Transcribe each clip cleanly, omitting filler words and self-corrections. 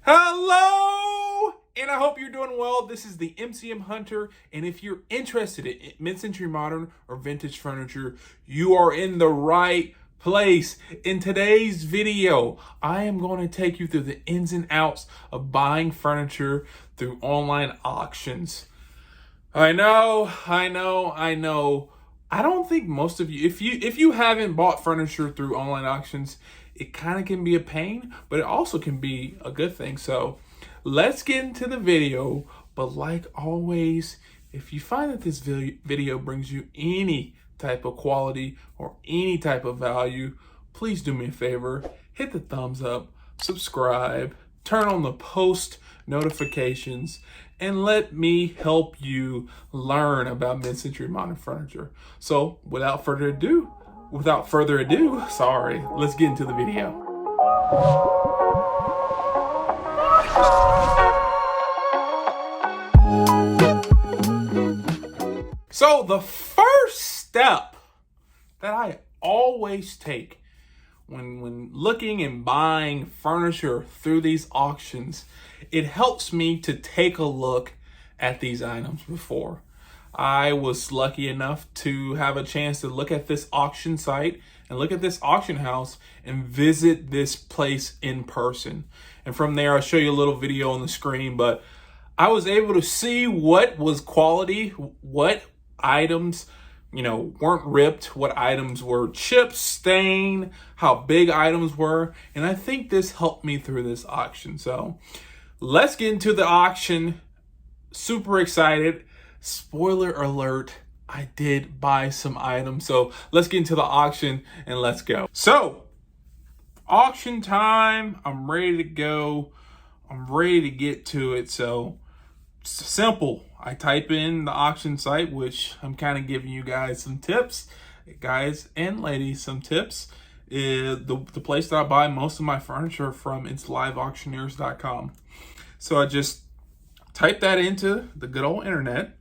Hello, and I hope you're doing well. This is the MCM Hunter, and if you're interested in mid-century modern or vintage furniture, you are in the right place. In today's video, I am going to take you through the ins and outs of buying furniture through online auctions. I know. I don't think most of you, if you haven't bought furniture through online auctions, it kind of can be a pain, but it also can be a good thing. So let's get into the video. But like always, if you find that this video brings you any type of quality or any type of value, please do me a favor, hit the thumbs up, subscribe, turn on the post notifications, and let me help you learn about mid-century modern furniture. So without further ado, let's get into the video. So the first step that I always take when looking and buying furniture through these auctions, it helps me to take a look at these items before. I was lucky enough to have a chance to look at this auction site and look at this auction house and visit this place in person. And from there, I'll show you a little video on the screen, but I was able to see what was quality, what items weren't ripped, what items were chipped, stained, how big items were. And I think this helped me through this auction. So let's get into the auction. Super excited. Spoiler alert, I did buy some items. So let's get into the auction and let's go. So auction time, I'm ready to go. I'm ready to get to it. So simple. I type in the auction site, which I'm kind of giving you guys some tips, guys and ladies, some tips. The place that I buy most of my furniture from, it's liveauctioneers.com. So I just type that into the good old internet,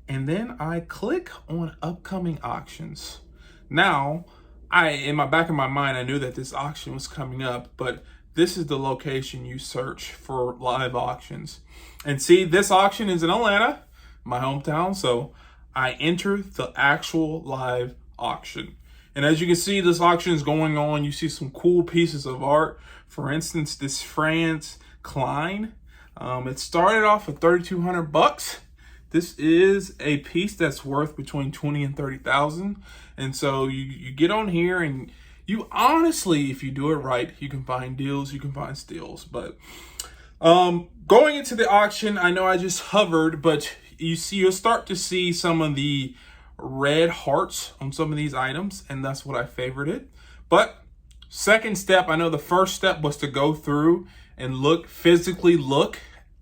and then I click on upcoming auctions. Now, in my back of my mind, I knew that this auction was coming up, but this is the location you search for live auctions. And see, this auction is in Atlanta, my hometown, so I enter the actual live auction. And as you can see, this auction is going on. You see some cool pieces of art. For instance, this Franz Klein. It started off at $3,200. This is a piece that's worth between 20 and 30,000. And so you get on here and you honestly, if you do it right, you can find deals, you can find steals. But going into the auction, I know I just hovered, but you'll start to see some of the red hearts on some of these items, and that's what I favorited. But second step, I know the first step was to go through and physically look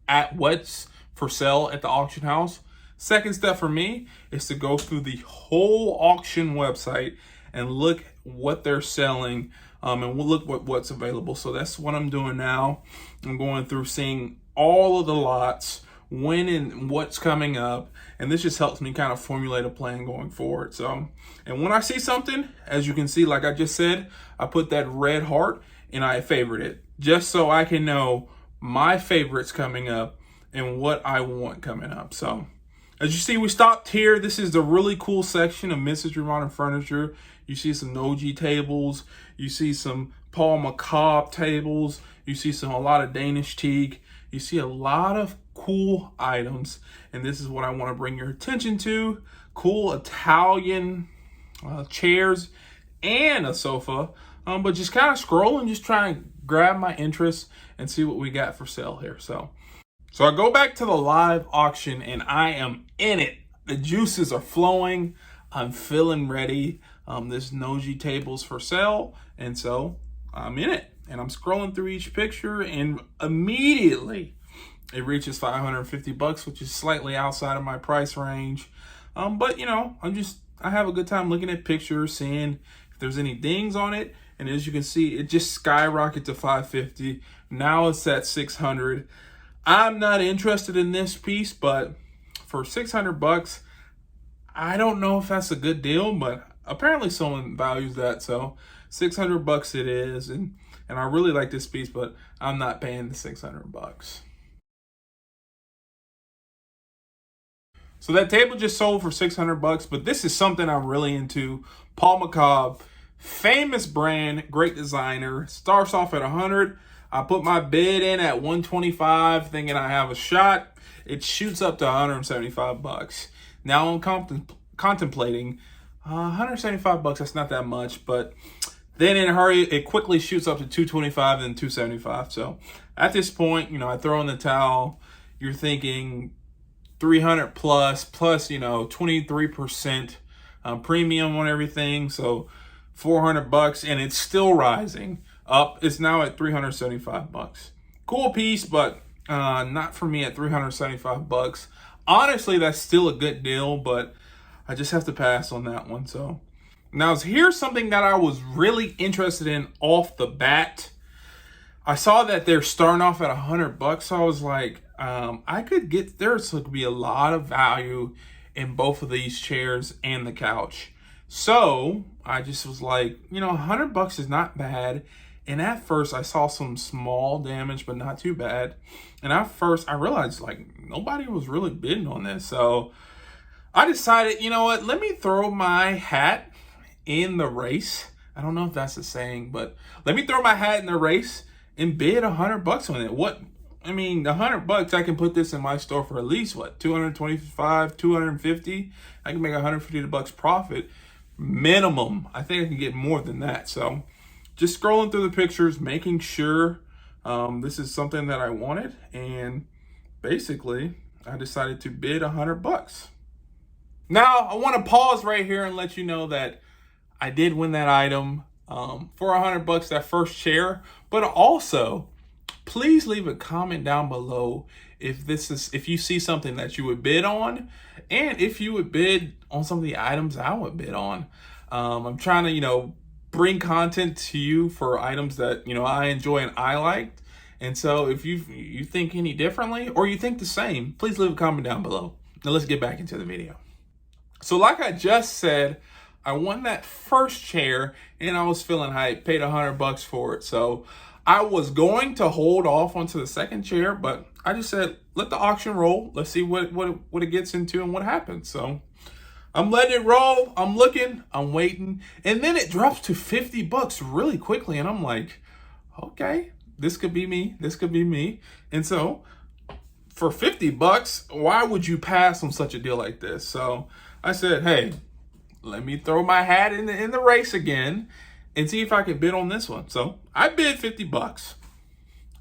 at what's for sale at the auction house. Second step for me is to go through the whole auction website and look what they're selling, and we'll look what's available. So that's what I'm doing now. I'm going through seeing all of the lots, when and what's coming up, and this just helps me kind of formulate a plan going forward. So, and when I see something, as you can see, like I just said, I put that red heart and I favorite it, just so I can know my favorites coming up and what I want coming up. So as you see, we stopped here. This is the really cool section of mid-century modern furniture. You see some Nogi tables. You see some Paul McCobb tables. You see a lot of Danish teak. You see a lot of cool items. And this is what I want to bring your attention to. Cool Italian chairs and a sofa. But just kind of scrolling, just trying to grab my interest and see what we got for sale here. So I go back to the live auction and I am in it. The juices are flowing. I'm feeling ready. This Nogi table's for sale. And so I'm in it. And I'm scrolling through each picture and immediately it reaches $550, which is slightly outside of my price range. But I have a good time looking at pictures, seeing if there's any dings on it. And as you can see, it just skyrocketed to $550. Now it's at $600. I'm not interested in this piece, but for $600, I don't know if that's a good deal, but apparently someone values that. So $600 it is. And and I really like this piece, but I'm not paying the 600 bucks. So that table just sold for 600 bucks, but this is something I'm really into. Paul McCobb, famous brand, great designer, starts off at 100. I put my bid in at 125 thinking I have a shot. It shoots up to 175 bucks. Now I'm contemplating 175 bucks, that's not that much, but then in a hurry, it quickly shoots up to 225 and 275. So at this point, I throw in the towel. You're thinking 300 plus, 23% premium on everything. So 400 bucks, and it's still rising up. It's now at 375 bucks. Cool piece, but not for me at 375 bucks. Honestly, that's still a good deal, but I just have to pass on that one. So now here's something that I was really interested in off the bat. I saw that they're starting off at 100 bucks. So I was like, there's going to be a lot of value in both of these chairs and the couch. So I just was like, 100 bucks is not bad. And at first I saw some small damage, but not too bad. And at first I realized nobody was really bidding on this. So I decided, let me throw my hat in the race. I don't know if that's a saying, but let me throw my hat in the race and bid 100 bucks on it. 100 bucks, I can put this in my store for at least 225, 250. I can make 150 bucks profit minimum. I think I can get more than that. So just scrolling through the pictures, making sure this is something that I wanted, and basically I decided to bid 100 bucks. Now I want to pause right here and let you know that I did win that item for 100 bucks, that first chair. But also, please leave a comment down below if you see something that you would bid on, and if you would bid on some of the items I would bid on. I'm trying to, bring content to you for items that, I enjoy and I liked. And so if you think any differently or you think the same, please leave a comment down below. Now let's get back into the video. So like I just said, I won that first chair and I was feeling hype, paid 100 bucks for it. So I was going to hold off onto the second chair, but I just said, let the auction roll. Let's see what it gets into and what happens. So I'm letting it roll. I'm looking, I'm waiting. And then it drops to 50 bucks really quickly. And I'm like, okay, this could be me. This could be me. And so for 50 bucks, why would you pass on such a deal like this? So I said, hey, let me throw my hat in the race again and see if I can bid on this one. So I bid 50 bucks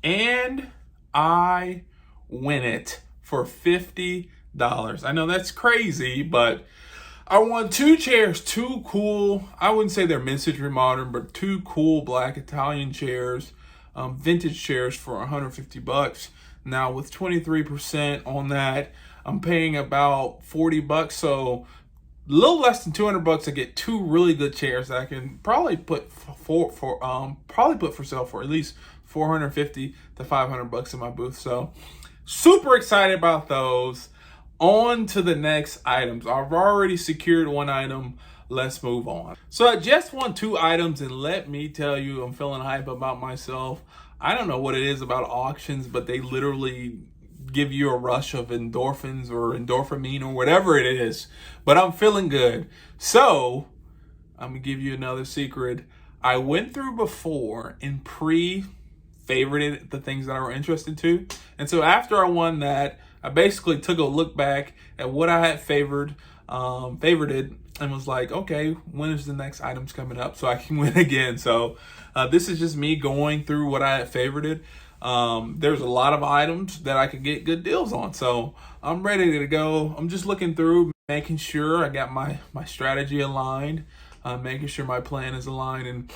and I win it for $50. I know that's crazy, but I won two chairs, two cool, I wouldn't say they're mid-century modern, but two cool black Italian chairs, vintage chairs for 150 bucks. Now with 23% on that, I'm paying about 40 bucks. So a little less than 200 bucks to get two really good chairs that I can probably put for sale for at least 450 to 500 bucks in my booth. So super excited about those. On to the next items. I've already secured one item. Let's move on. So I just won two items, and let me tell you, I'm feeling hype about myself. I don't know what it is about auctions, but they literally give you a rush of endorphins or endorphamine or whatever it is. But I'm feeling good. So I'm gonna give you another secret. I went through before and favorited the things that I were interested to. And so after I won that, I basically took a look back at what I had favorited and was like, okay, when is the next items coming up so I can win again? So this is just me going through what I had favorited. There's a lot of items that I could get good deals on. So I'm ready to go. I'm just looking through, making sure I got my strategy aligned, making sure my plan is aligned. And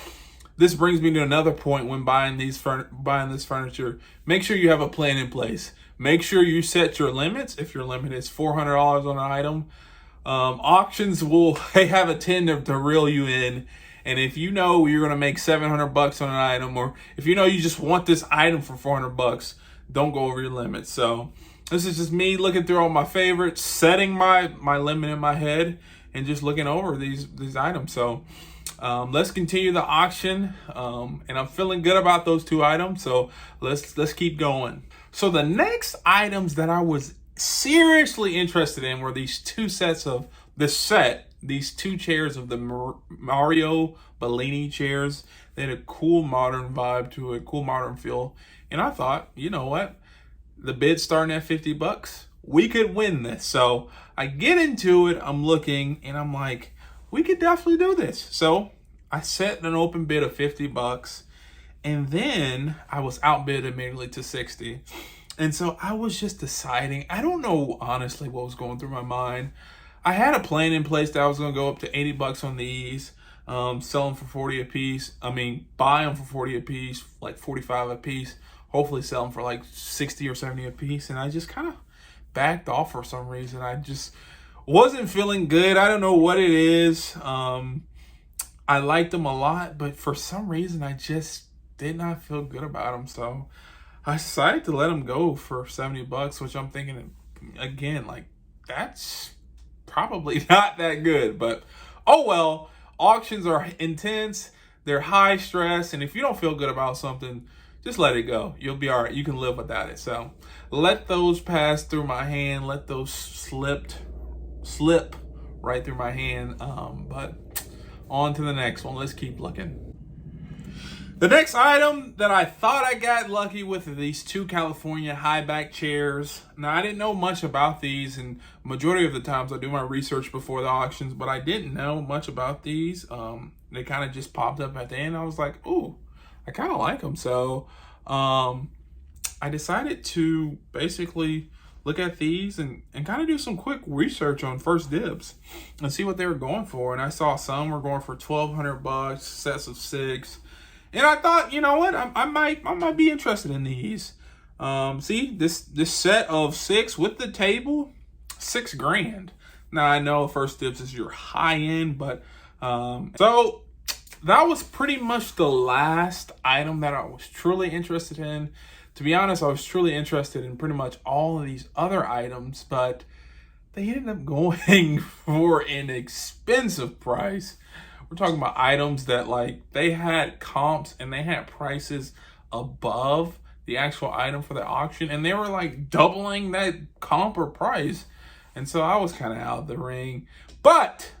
this brings me to another point when buying this furniture. Make sure you have a plan in place. Make sure you set your limits. If your limit is $400 on an item, auctions they have a tend to reel you in. And if you know you're going to make 700 bucks on an item, or if you know you just want this item for 400 bucks, don't go over your limits. So this is just me looking through all my favorites, setting my limit in my head, and just looking over these items. So let's continue the auction. And I'm feeling good about those 2 items. So let's keep going. So the next items that I was seriously interested in were these 2 sets of these 2 chairs of the Mario Bellini chairs. They had a cool modern vibe to it, cool modern feel. And I thought, you know what? The bid's starting at $50. We could win this. So I get into it, I'm looking, and I'm like, we could definitely do this. So I set an open bid of $50, and then I was outbid immediately to 60. And so I was just deciding, I don't know honestly what was going through my mind. I had a plan in place that I was going to go up to $80 on these, sell them for 40 a piece. I mean, buy them for 40 a piece, like 45 a piece. Hopefully sell them for like 60 or 70 a piece. And I just kind of backed off for some reason. I just wasn't feeling good. I don't know what it is. I liked them a lot, but for some reason I just did not feel good about them. So I decided to let them go for $70, which I'm thinking, again, like, that's probably not that good. But oh well, auctions are intense. They're high stress. And if you don't feel good about something, just let it go. You'll be all right. You can live without it. So let those pass through my hand. Let those slip right through my hand. But on to the next one. Let's keep looking. The next item that I thought I got lucky with are these 2 California high back chairs. Now, I didn't know much about these, and majority of the times I do my research before the auctions, but I didn't know much about these. They kind of just popped up at the end. I was like, ooh, I kind of like them. So I decided to basically look at these and kind of do some quick research on 1stDibs and see what they were going for. And I saw some were going for $1,200, sets of 6. And I thought, you know what, I might be interested in these. See, this set of 6 with the table, $6,000. Now I know 1stDibs is your high end, but so that was pretty much the last item that I was truly interested in. To be honest, I was truly interested in pretty much all of these other items, but they ended up going for an expensive price. We're talking about items that, like, they had comps and they had prices above the actual item for the auction, and they were like doubling that comp or price. And so I was kind of out of the ring, but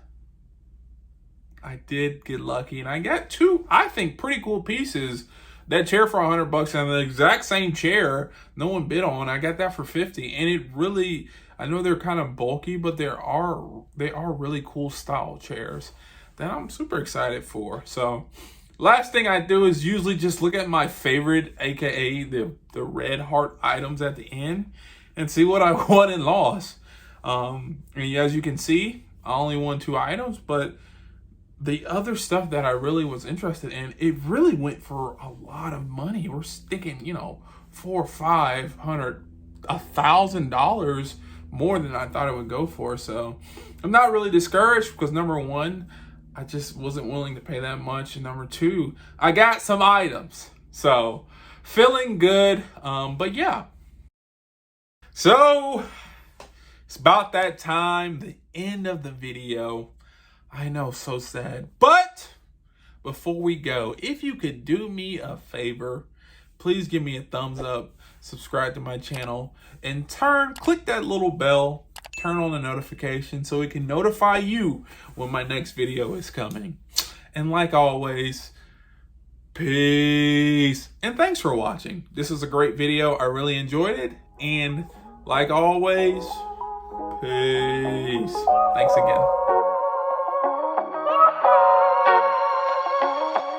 I did get lucky and I got 2, I think, pretty cool pieces. That chair for $100 and the exact same chair no one bid on, I got that for 50. And it really, I know they're kind of bulky, but they are really cool style chairs that I'm super excited for. So last thing I do is usually just look at my favorite, aka the red heart items at the end, and see what I won and lost. And as you can see, I only won 2 items, but the other stuff that I really was interested in, it really went for a lot of money. We're sticking, you know, $400, $500, $1,000 more than I thought it would go for. So I'm not really discouraged because, number one, I just wasn't willing to pay that much. And number 2, I got some items. So feeling good. But yeah. So it's about that time, the end of the video. I know, so sad. But before we go, if you could do me a favor, please give me a thumbs up, subscribe to my channel, and click that little bell, turn on the notification so it can notify you when my next video is coming. And like always, peace. And thanks for watching. This is a great video. I really enjoyed it. And like always, peace. Thanks again.